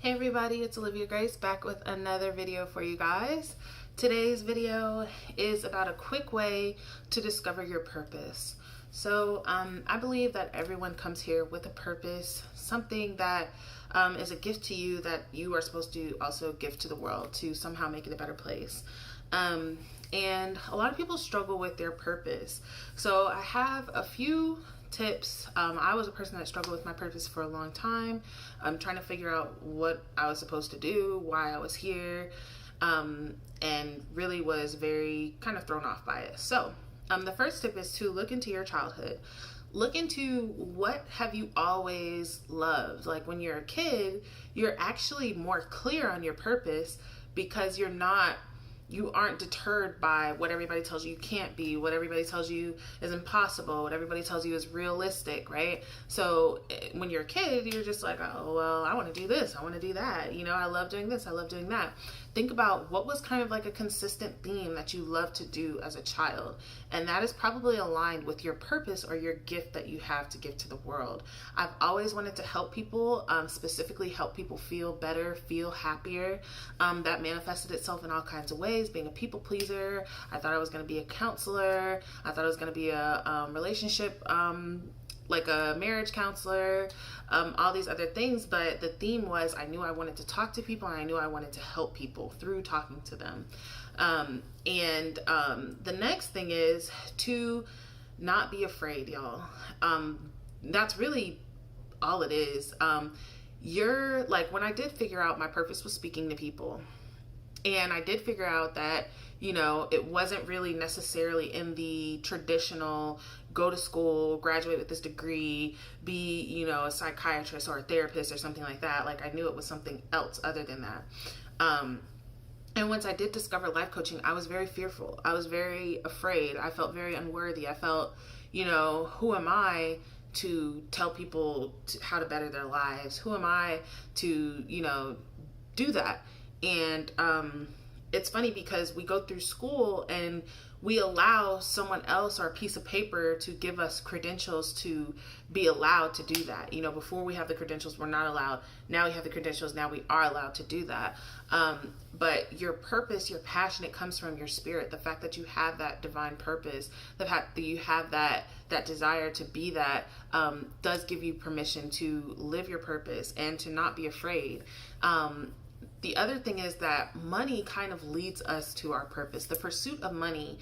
Hey everybody, it's Olivia Grace back with another video for you guys. Today's video is about a quick way to discover your purpose. So I believe that everyone comes here with a purpose, something that is a gift to you that you are supposed to also give to the world to somehow make it a better place. And a lot of people struggle with their purpose. So I have a few tips. I was a person that struggled with my purpose for a long time. I'm trying to figure out what I was supposed to do, why I was here, and really was very kind of thrown off by it. So the first tip is to look into your childhood. Look into what have you always loved. Like when you're a kid, you're actually more clear on your purpose because you aren't deterred by what everybody tells you can't be, what everybody tells you is impossible, what everybody tells you is realistic, right? So when you're a kid, you're just like, oh, well, I want to do this, I want to do that. You know, I love doing this, I love doing that. Think about what was kind of like a consistent theme that you love to do as a child. And that is probably aligned with your purpose or your gift that you have to give to the world. I've always wanted to help people, specifically help people feel better, feel happier. That manifested itself in all kinds of ways. Being a people pleaser. I thought I was going to be a counselor. I thought I was going to be a relationship like a marriage counselor, all these other things, but the theme was I knew I wanted to talk to people and I knew I wanted to help people through talking to them. The next thing is to not be afraid, y'all. That's really all it is. You're like, when I did figure out my purpose was speaking to people, and I did figure out that, you know, it wasn't really necessarily in the traditional go to school, graduate with this degree, be, you know, a psychiatrist or a therapist or something like that. Like I knew it was something else other than that. And once I did discover life coaching, I was very fearful. I was very afraid. I felt very unworthy. I felt, you know, who am I to tell people how to better their lives? Who am I to, you know, do that? And it's funny because we go through school and we allow someone else or a piece of paper to give us credentials to be allowed to do that. You know, before we have the credentials, we're not allowed. Now we have the credentials. Now we are allowed to do that. But your purpose, your passion, it comes from your spirit. The fact that you have that divine purpose, the fact that you have that desire to be that, does give you permission to live your purpose and to not be afraid. The other thing is that money kind of leads us to our purpose. The pursuit of money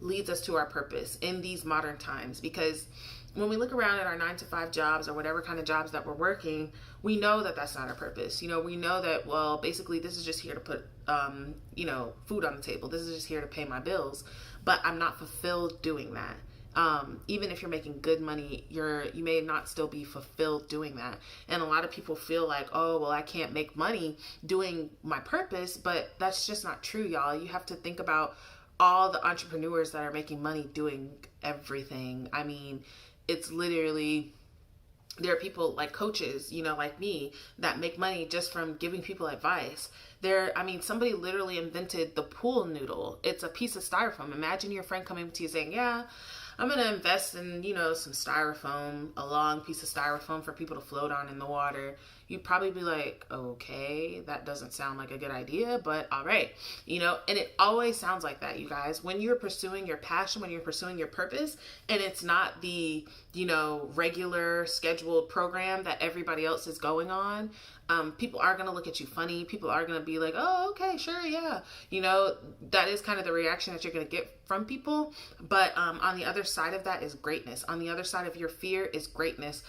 leads us to our purpose in these modern times, because when we look around at our 9-to-5 jobs or whatever kind of jobs that we're working, we know that that's not our purpose. You know, we know that, well, basically this is just here to put, you know, food on the table. This is just here to pay my bills, but I'm not fulfilled doing that. Even if you're making good money, you may not still be fulfilled doing that. And a lot of people feel like, oh, well, I can't make money doing my purpose, but that's just not true, y'all. You have to think about all the entrepreneurs that are making money doing everything. I mean, it's literally, there are people like coaches, you know, like me, that make money just from giving people advice. Somebody literally invented the pool noodle. It's a piece of styrofoam. Imagine your friend coming to you saying, yeah, I'm going to invest in, you know, some styrofoam, a long piece of styrofoam for people to float on in the water. You'd probably be like, okay, that doesn't sound like a good idea, but all right. You know, and it always sounds like that, you guys. When you're pursuing your passion, when you're pursuing your purpose, and it's not the, you know, regular scheduled program that everybody else is going on, people are going to look at you funny. People are going to be like, oh, okay, sure, yeah. You know, that is kind of the reaction that you're going to get from people. But on the other side of that is greatness. On the other side of your fear is greatness.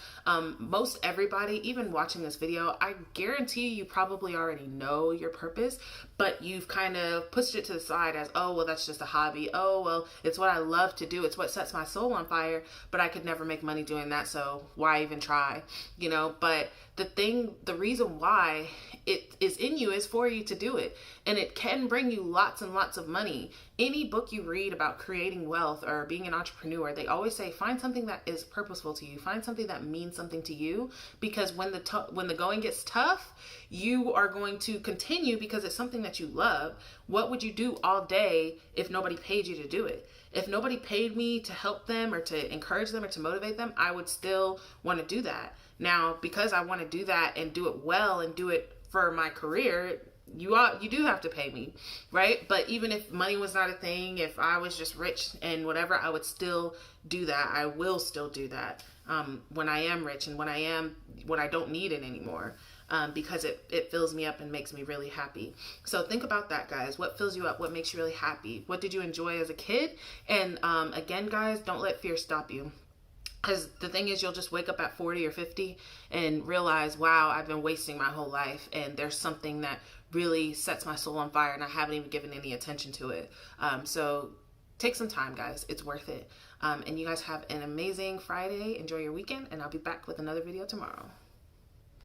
Most everybody, even watching this video, I guarantee you probably already know your purpose, but you've kind of pushed it to the side as, oh, well, that's just a hobby. Oh, well, it's what I love to do. It's what sets my soul on fire, but I could never make money doing that, so why even try? You know, but the reason why it is in you is for you to do it. And it can bring you lots and lots of money. Any book you read about creating wealth or being an entrepreneur, they always say, find something that is purposeful to you. Find something that means something to you, because when the going gets tough, you are going to continue because it's something that you love. What would you do all day if nobody paid you to do it? If nobody paid me to help them or to encourage them or to motivate them, I would still want to do that. Now, because I want to do that and do it well and do it for my career, you do have to pay me, right? But even if money was not a thing, if I was just rich and whatever, I would still do that. I will still do that when I am rich and when I don't need it anymore. Because it fills me up and makes me really happy. So think about that, guys. What fills you up? What makes you really happy? What did you enjoy as a kid? And again, guys, don't let fear stop you. Because the thing is, you'll just wake up at 40 or 50 and realize, wow, I've been wasting my whole life. And there's something that really sets my soul on fire and I haven't even given any attention to it. So take some time, guys. It's worth it. And you guys have an amazing Friday. Enjoy your weekend. And I'll be back with another video tomorrow.